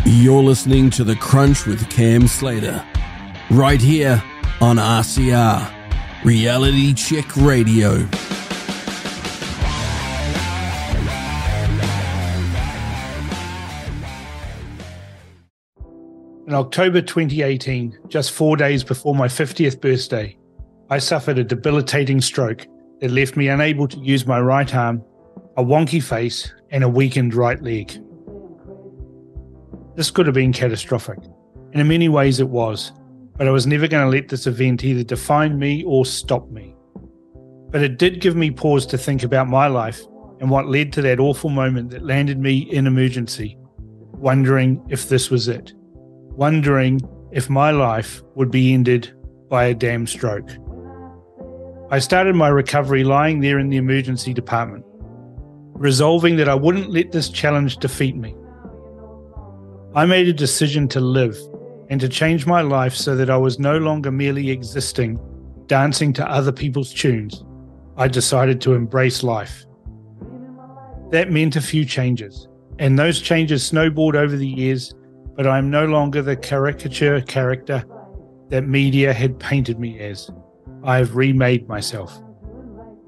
You're listening to The Crunch with Cam Slater, right here on RCR, Reality Check Radio. In October 2018, just 4 days before my 50th birthday, I suffered a debilitating stroke that left me unable to use my right arm, a wonky face, and a weakened right leg. This could have been catastrophic, and in many ways it was, but I was never going to let this event either define me or stop me. But it did give me pause to think about my life and what led to that awful moment that landed me in emergency, wondering if this was it, wondering if my life would be ended by a damn stroke. I started my recovery lying there in the emergency department, resolving that I wouldn't let this challenge defeat me. I made a decision to live and to change my life so that I was no longer merely existing, dancing to other people's tunes. I decided to embrace life. That meant a few changes, and those changes snowballed over the years, but I am no longer the caricature character that media had painted me as. I have remade myself.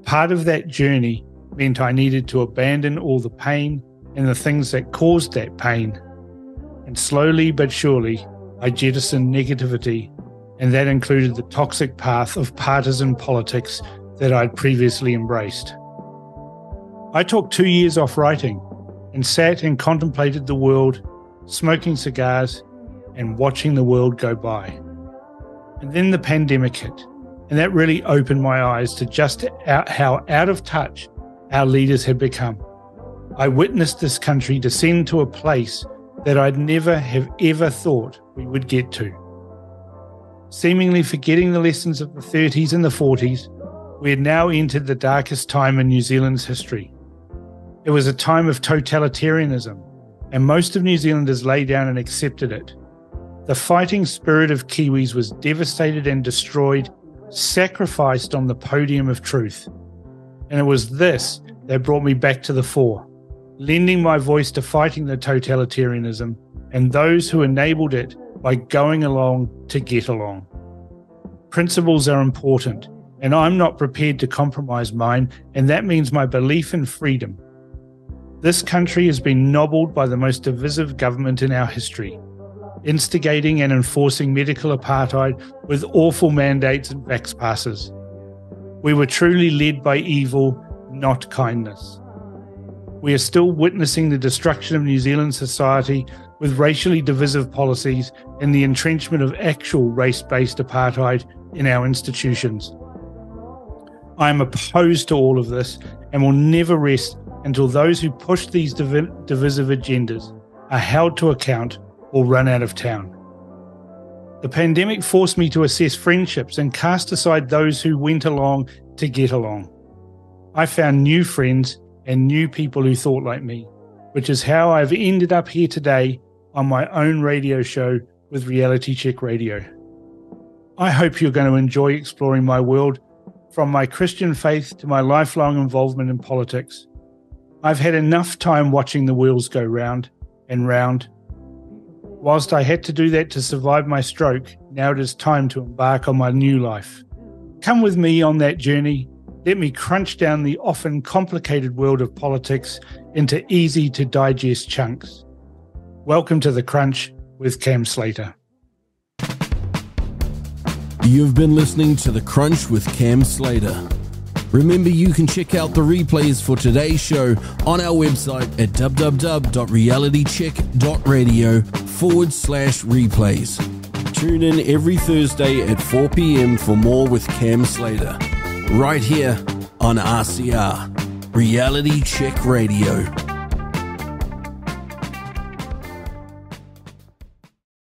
Part of that journey meant I needed to abandon all the pain and the things that caused that pain. And slowly but surely, I jettisoned negativity, and that included the toxic path of partisan politics that I'd previously embraced. I took 2 years off writing and sat and contemplated the world, smoking cigars and watching the world go by. And then the pandemic hit, and that really opened my eyes to just how out of touch our leaders had become. I witnessed this country descend to a place that I'd never have ever thought we would get to. Seemingly forgetting the lessons of the 30s and the 40s, we had now entered the darkest time in New Zealand's history. It was a time of totalitarianism, and most of New Zealanders lay down and accepted it. The fighting spirit of Kiwis was devastated and destroyed, sacrificed on the podium of truth. And it was this that brought me back to the fore, lending my voice to fighting the totalitarianism and those who enabled it by going along to get along. Principles are important, and I'm not prepared to compromise mine, and that means my belief in freedom. This country has been nobbled by the most divisive government in our history, instigating and enforcing medical apartheid with awful mandates and vax passes. We were truly led by evil, not kindness. We are still witnessing the destruction of New Zealand society with racially divisive policies and the entrenchment of actual race-based apartheid in our institutions. I am opposed to all of this and will never rest until those who push these divisive agendas are held to account or run out of town. The pandemic forced me to assess friendships and cast aside those who went along to get along. I found new friends and new people who thought like me, which is how I've ended up here today on my own radio show with Reality Check Radio. I hope you're going to enjoy exploring my world, from my Christian faith to my lifelong involvement in politics. I've had enough time watching the wheels go round and round. Whilst I had to do that to survive my stroke, now it is time to embark on my new life. Come with me on that journey. Let me crunch down the often complicated world of politics into easy-to-digest chunks. Welcome to The Crunch with Cam Slater. You've been listening to The Crunch with Cam Slater. Remember, you can check out the replays for today's show on our website at www.realitycheck.radio/replays. Tune in every Thursday at 4 p.m. for more with Cam Slater, right here on RCR, Reality Check Radio.